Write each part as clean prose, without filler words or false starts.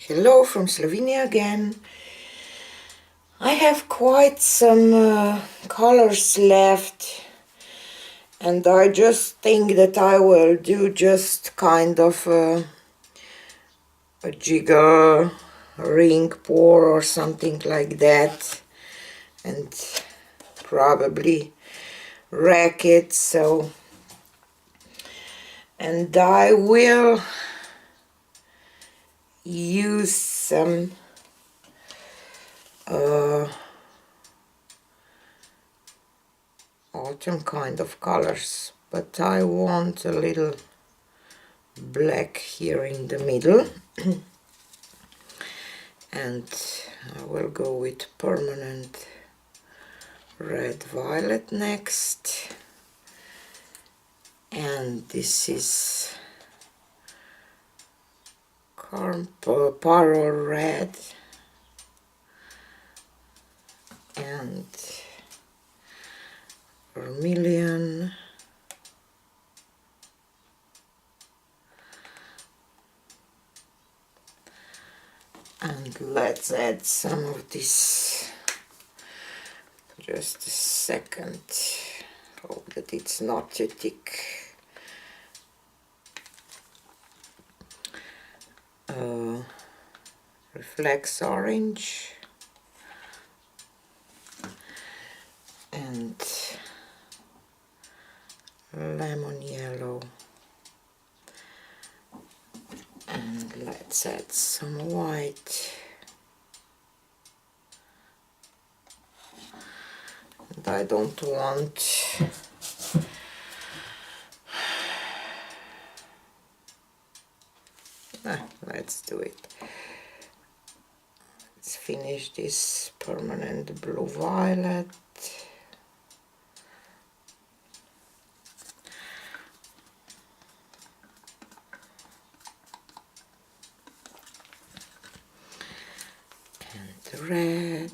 Hello from Slovenia again. I have quite some colors left, and I just think that I will do just kind of a jiggle ring pour or something like that, and probably rack it. And I will use some autumn kind of colors, but I want a little black here in the middle. And I will go with permanent red violet next, and this is pyrrole red and vermilion, and let's add some of this. Just a second, hope that it's not too thick. Reflex orange and lemon yellow, and let's add some white, and I don't want let's do it. Let's finish this permanent blue violet. And red.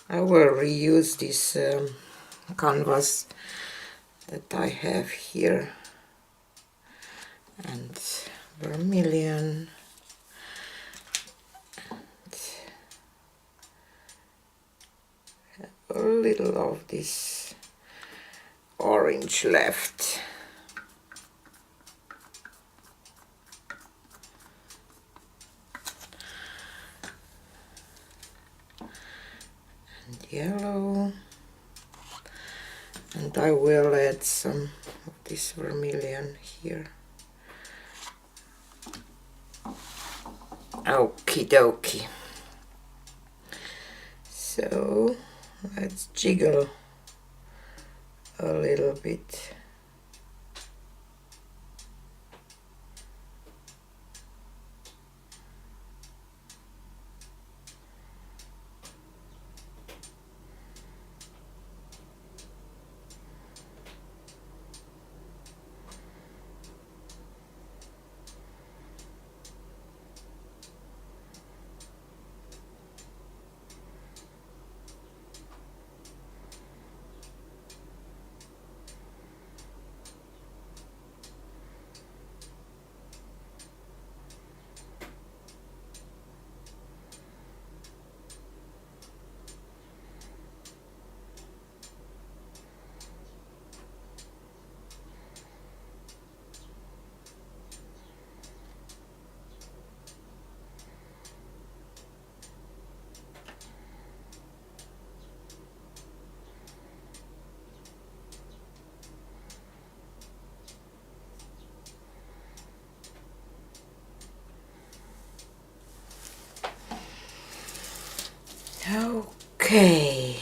I will reuse this canvas that I have here, and vermilion, and a little of this orange left. Yellow, and I will add some of this vermilion here. Okie dokie. So let's jiggle a little bit. Okay.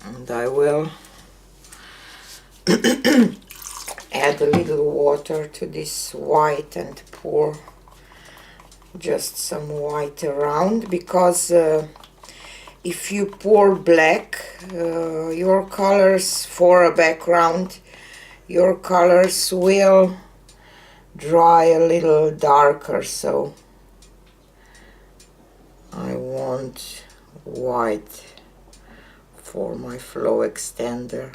And I will add a little water to this white and pour just some white around, because if you pour black, your colors for a background, your colors will dry a little darker, so I want white for my flow extender,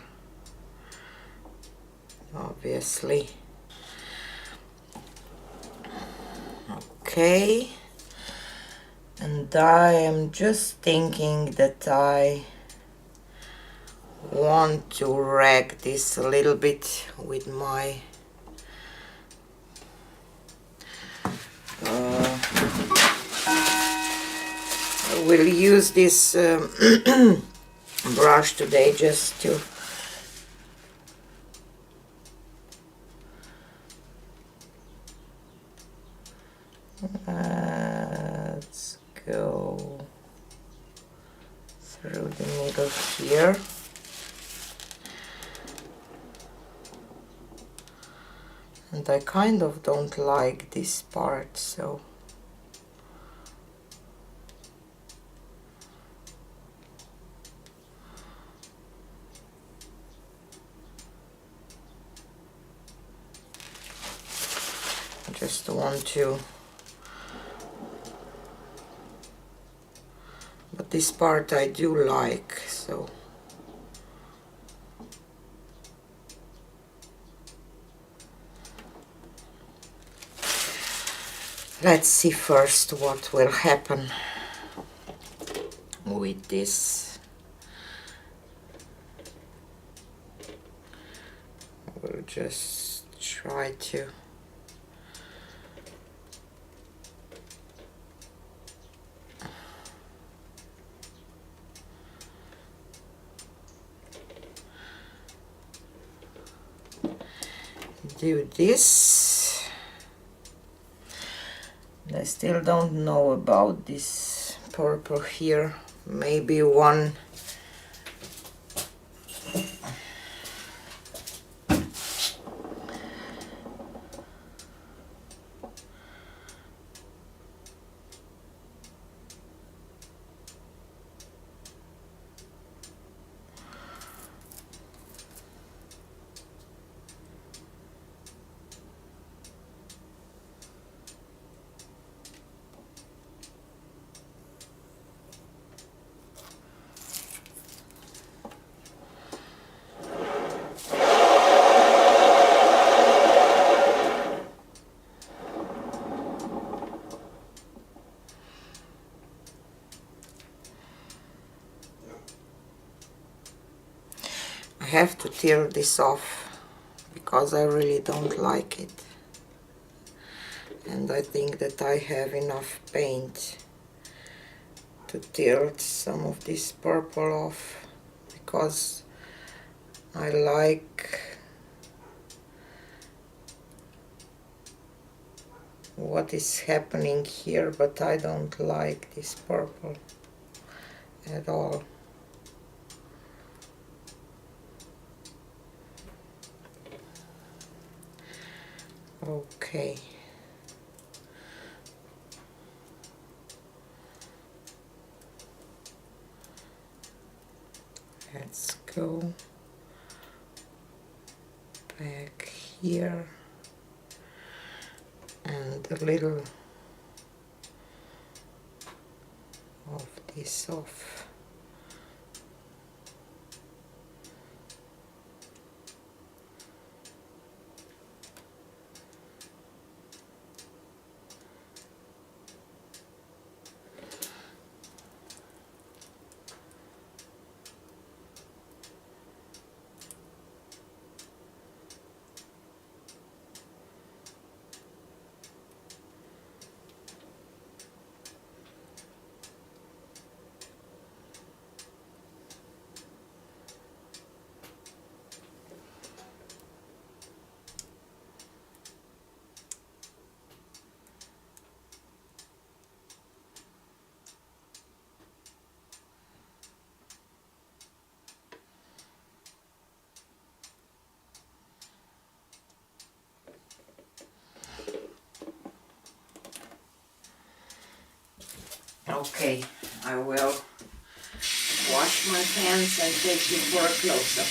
obviously. Okay, and I am just thinking that I want to rag this a little bit with my I will use this brush today just to let's go through the middle here. And I kind of don't like this part, so I just want to, but this part I do like, so let's see first what will happen with this. I will just try to do this. I still don't know about this purple here. Maybe one I have to tear this off because I really don't like it, and I think that I have enough paint to tear some of this purple off, because I like what is happening here, but I don't like this purple at all. Okay. Let's go back here and a little of this off. Okay, I will wash my hands and take you for a close-up.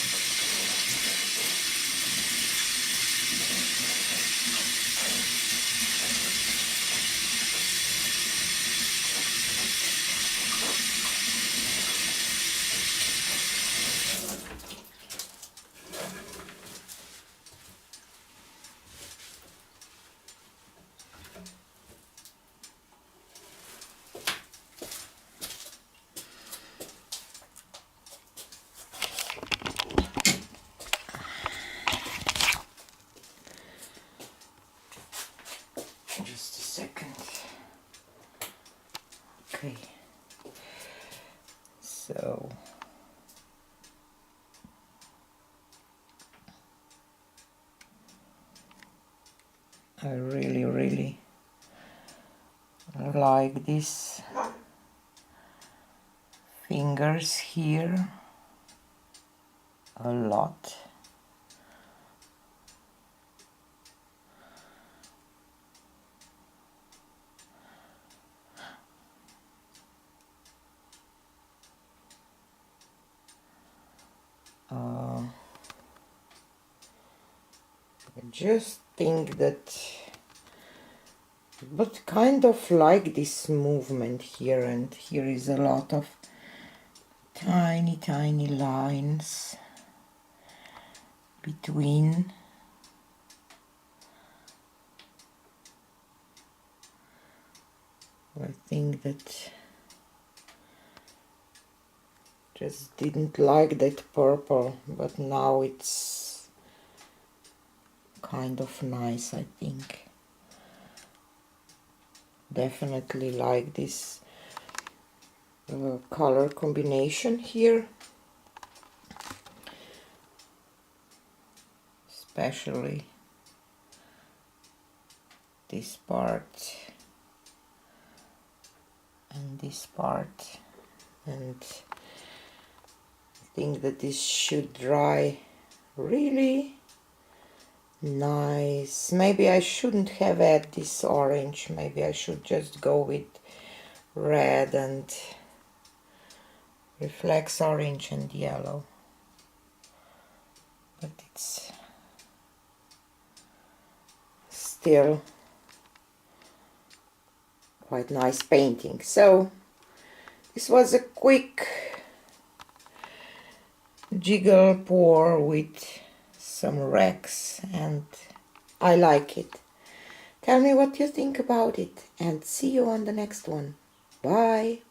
Just a second. Okay. So I really like these fingers here a lot. I just think that, but kind of like this movement here, and here is a lot of tiny lines between. I think that just didn't like that purple, but now it's kind of nice, I think. Definitely like this color combination here, especially this part and this part, and I think that this should dry really nice. Maybe I shouldn't have had this orange, maybe I should just go with red and reflex orange and yellow, but it's still quite nice painting. So this was a quick jiggle pour with some wrecks, and I like it. Tell me what you think about it, and see you on the next one. Bye.